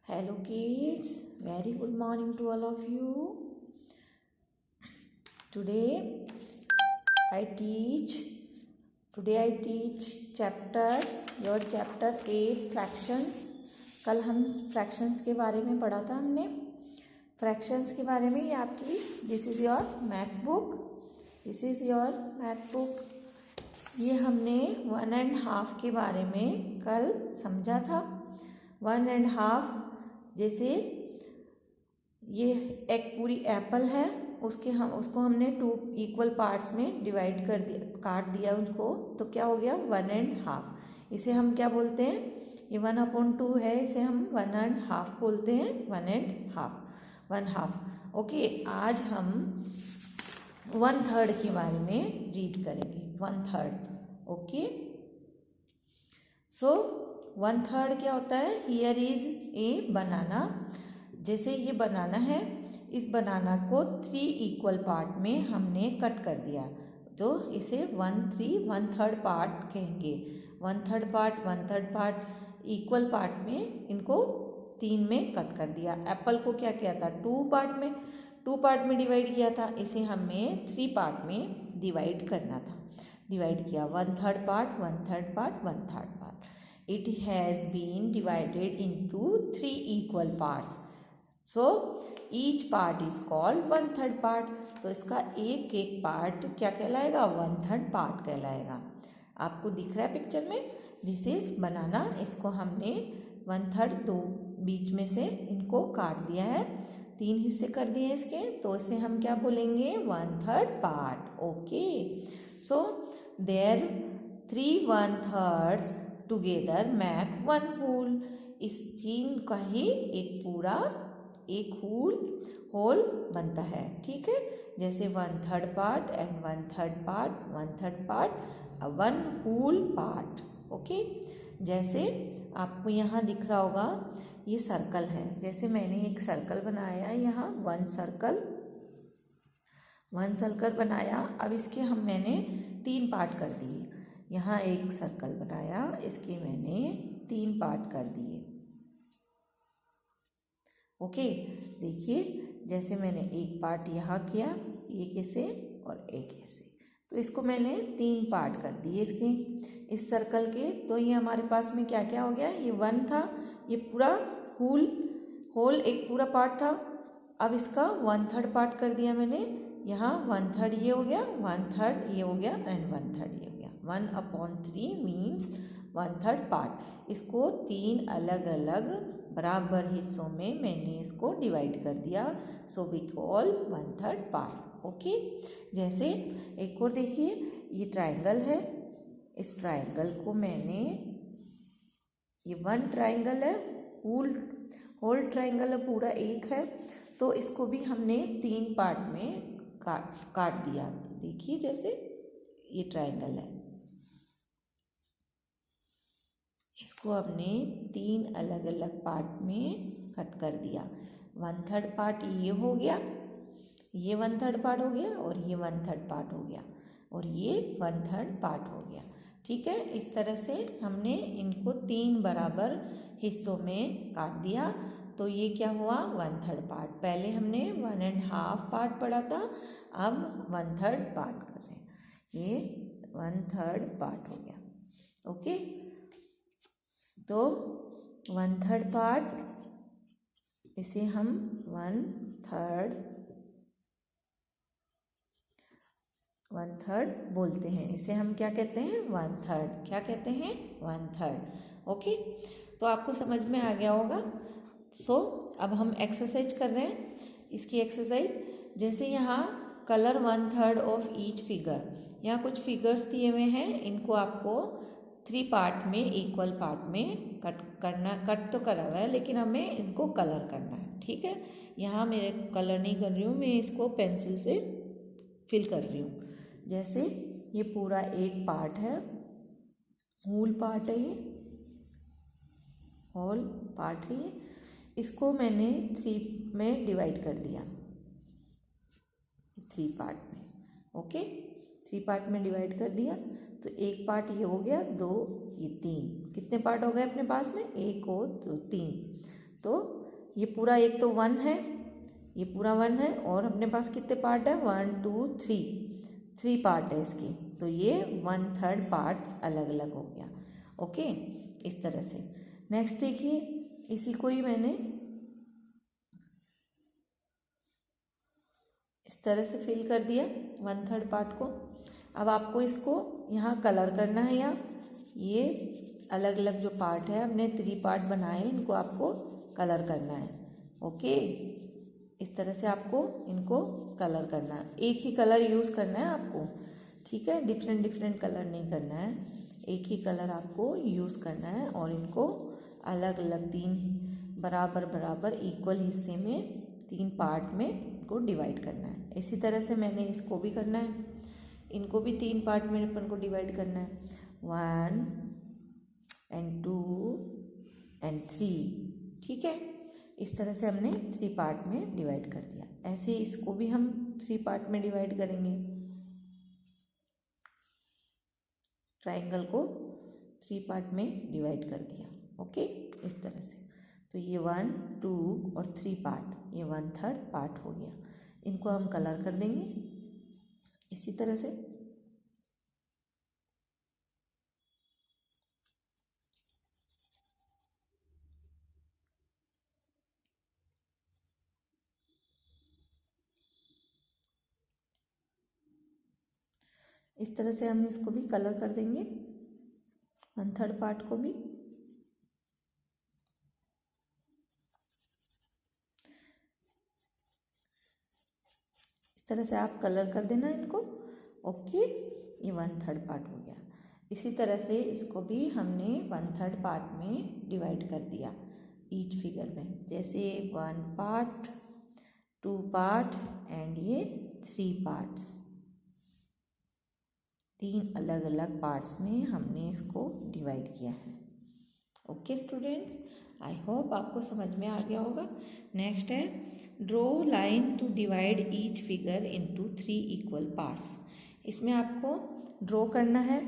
Hello kids, very good morning to all of you. Today I teach your chapter 8 fractions. कल हम fractions के बारे में पढ़ा था हमने. fractions के बारे में ये आपकी this is your math book. ये हमने 1.5 के बारे में कल समझा था. 1.5 जैसे ये एक पूरी एप्पल है, उसको हमने 2 इक्वल पार्ट्स में डिवाइड कर दिया, काट दिया उसको, तो क्या हो गया 1.5. इसे हम क्या बोलते हैं, ये 1/2 है, इसे हम 1.5 बोलते हैं. 1.5. ओके, आज हम 1/3 के बारे में रीड करेंगे. 1/3. ओके, सो 1/3 क्या होता है. हियर इज ए बनाना. जैसे ये बनाना है, इस बनाना को 3 इक्वल पार्ट में हमने कट कर दिया, तो इसे 1/3 पार्ट कहेंगे. 1/3 पार्ट इक्वल पार्ट में इनको 3 में कट कर दिया. एप्पल को क्या किया था, 2 पार्ट में डिवाइड किया था, इसे हमें 3 पार्ट में डिवाइड करना था. डिवाइड किया 1/3 part, 1/3 part, 1/3 part. It has been divided into 3 equal parts. So each part is called 1/3 part. तो इसका एक एक पार्ट क्या कहलाएगा, 1/3 पार्ट कहलाएगा. आपको दिख रहा है पिक्चर में, दिस इज बनाना. इसको हमने 1/3 दो बीच में से इनको काट दिया है, 3 हिस्से कर दिए इसके, तो इसे हम क्या बोलेंगे, 1/3 part. Okay, so there 3 1/3 together make 1 whole. इस 3 का ही एक होल बनता है. ठीक है, जैसे 1/3 part and 1/3 part, 1/3 part, 1 whole part. Okay, जैसे आपको यहाँ दिख रहा होगा, ये सर्कल है. जैसे मैंने एक सर्कल बनाया यहाँ, 1 सर्कल बनाया. अब इसके मैंने 3 पार्ट कर दिए. यहाँ एक सर्कल बनाया, इसके मैंने 3 पार्ट कर दिए. ओके, देखिए जैसे मैंने एक पार्ट यहाँ किया, एक ऐसे और एक ऐसे, तो इसको मैंने 3 पार्ट कर दिए इसके, इस सर्कल के. तो ये हमारे पास में क्या क्या हो गया, ये 1 था, ये पूरा होल एक पूरा पार्ट था. अब इसका 1/3 पार्ट कर दिया मैंने. यहाँ 1/3 ये हो गया, 1/3 ये हो गया एंड 1/3 ये हो गया. 1/3 मीन्स 1/3 पार्ट. इसको 3 अलग अलग बराबर हिस्सों में मैंने इसको डिवाइड कर दिया. So we call 1/3 part. Okay, जैसे एक और देखिए, ये ट्राइंगल है. इस ट्राइंगल को मैंने, ये 1 ट्राइंगल है, होल ट्राइंगल है, पूरा एक है, तो इसको भी हमने 3 पार्ट में काट दिया. तो देखिए जैसे ये ट्राइंगल है, इसको हमने 3 अलग अलग पार्ट में कट कर दिया. 1/3 पार्ट ये हो गया, ये 1/3 पार्ट हो गया, और ये 1/3 पार्ट हो गया, और ये 1/3 पार्ट हो गया. ठीक है, इस तरह से हमने इनको 3 बराबर हिस्सों में काट दिया. तो ये क्या हुआ, 1/3 पार्ट. पहले हमने 1.5 पार्ट पढ़ा था, अब 1/3 पार्ट कर रहे हैं. ये 1/3 पार्ट हो गया. ओके, तो 1/3 पार्ट, इसे हम 1/3 बोलते हैं. इसे हम क्या कहते हैं, 1/3. क्या कहते हैं, 1/3. ओके, तो आपको समझ में आ गया होगा. सो अब हम एक्सरसाइज कर रहे हैं. इसकी एक्सरसाइज, जैसे यहाँ कलर 1/3 ऑफ ईच फिगर. यहाँ कुछ फिगर्स दिए हुए हैं, इनको आपको 3 पार्ट में, इक्वल पार्ट में कट तो करा हुआ है, लेकिन हमें इनको कलर करना है. ठीक है, यहाँ मेरे कलर नहीं कर रही हूँ, मैं इसको पेंसिल से फिल कर रही हूँ. जैसे ये पूरा एक पार्ट है, होल पार्ट है, ये होल पार्ट है, इसको मैंने 3 में डिवाइड कर दिया, 3 पार्ट में. ओके, 3 पार्ट में डिवाइड कर दिया. तो एक पार्ट ये हो गया, 2, ये 3. कितने पार्ट हो गए अपने पास में, 1 और 2, 3. तो ये पूरा एक तो 1 है, ये पूरा 1 है और अपने पास कितने पार्ट है 1 2 3 पार्ट है इसके, तो ये 1/3 पार्ट अलग अलग हो गया। ओके, इस तरह से। नेक्स्ट देखिए, इसी को ही मैंने इस तरह से फिल कर दिया 1/3 पार्ट को। अब आपको इसको यहाँ कलर करना है, या ये अलग अलग जो पार्ट है अपने 3 पार्ट बनाए इनको आपको कलर करना है। ओके, इस तरह से आपको इनको कलर करना है, एक ही कलर यूज़ करना है आपको, ठीक है, डिफरेंट डिफरेंट कलर नहीं करना है, एक ही कलर आपको यूज़ करना है और इनको अलग अलग 3 बराबर बराबर इक्वल हिस्से में 3 पार्ट में इनको डिवाइड करना है। इसी तरह से मैंने इसको भी करना है, इनको भी 3 पार्ट में अपन को डिवाइड करना है, 1 and 2 and 3, ठीक है। इस तरह से हमने 3 पार्ट में डिवाइड कर दिया। ऐसे इसको भी हम 3 पार्ट में डिवाइड करेंगे, ट्राइंगल को 3 पार्ट में डिवाइड कर दिया। ओके, इस तरह से। तो ये 1 2 और 3 पार्ट, ये 1/3 पार्ट हो गया। इनको हम कलर कर देंगे इसी तरह से। इस तरह से हम इसको भी कलर कर देंगे 1/3 पार्ट को भी। इस तरह से आप कलर कर देना इनको। ओके, ये 1/3 पार्ट हो गया। इसी तरह से इसको भी हमने 1/3 पार्ट में डिवाइड कर दिया ईच फिगर में, जैसे 1 पार्ट 2 पार्ट एंड ये 3 पार्ट्स, 3 अलग अलग पार्ट्स में हमने इसको डिवाइड किया है। ओके स्टूडेंट्स, आई होप आपको समझ में आ गया होगा। नेक्स्ट है draw line to divide each figure into 3 equal parts. इसमें आपको ड्रॉ करना है,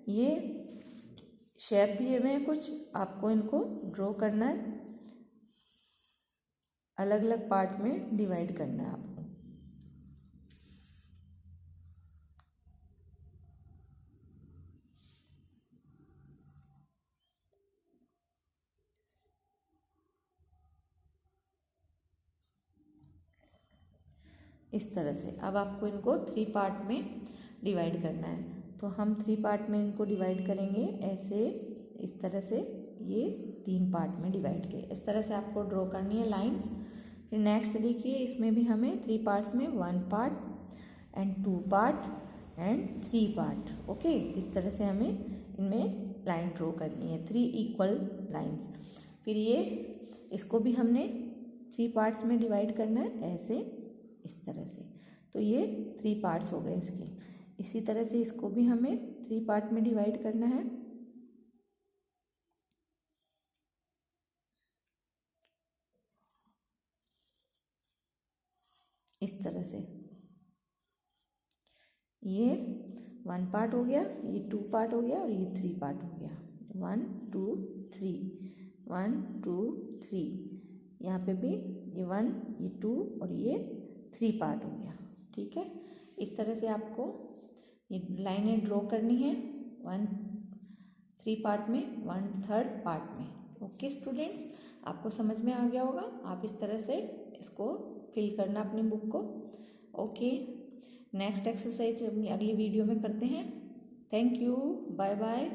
ये शेप दिए हुए हैं कुछ, आपको इनको ड्रॉ करना है, अलग अलग पार्ट में डिवाइड करना है आपको। इस तरह से अब आपको इनको 3 पार्ट में डिवाइड करना है, तो हम 3 पार्ट में इनको डिवाइड करेंगे ऐसे, इस तरह से। ये 3 पार्ट में डिवाइड किए, इस तरह से आपको ड्रॉ करनी है लाइंस। फिर नेक्स्ट देखिए, इसमें भी हमें 3 पार्ट्स में 1 part and 2 part and 3 part. Okay, इस तरह से हमें इनमें लाइन ड्रॉ करनी है, 3 इक्वल लाइंस। फिर ये इसको भी हमने 3 पार्ट्स में डिवाइड करना है ऐसे, इस तरह से। तो ये 3 पार्ट्स हो गए इसके। इसी तरह से इसको भी हमें 3 पार्ट में डिवाइड करना है, इस तरह से। ये 1 पार्ट हो गया, ये 2 पार्ट हो गया और ये 3 पार्ट हो गया। 1 2 3 1 2 3, यहाँ पे भी ये 1 ये 2 और ये 3 पार्ट हो गया, ठीक है। इस तरह से आपको ये लाइनें ड्रॉ करनी है 3 पार्ट में, 1/3 पार्ट में। ओके स्टूडेंट्स, आपको समझ में आ गया होगा। आप इस तरह से इसको फिल करना अपनी बुक को। ओके, नेक्स्ट एक्सरसाइज अगली वीडियो में करते हैं। Thank you, bye bye.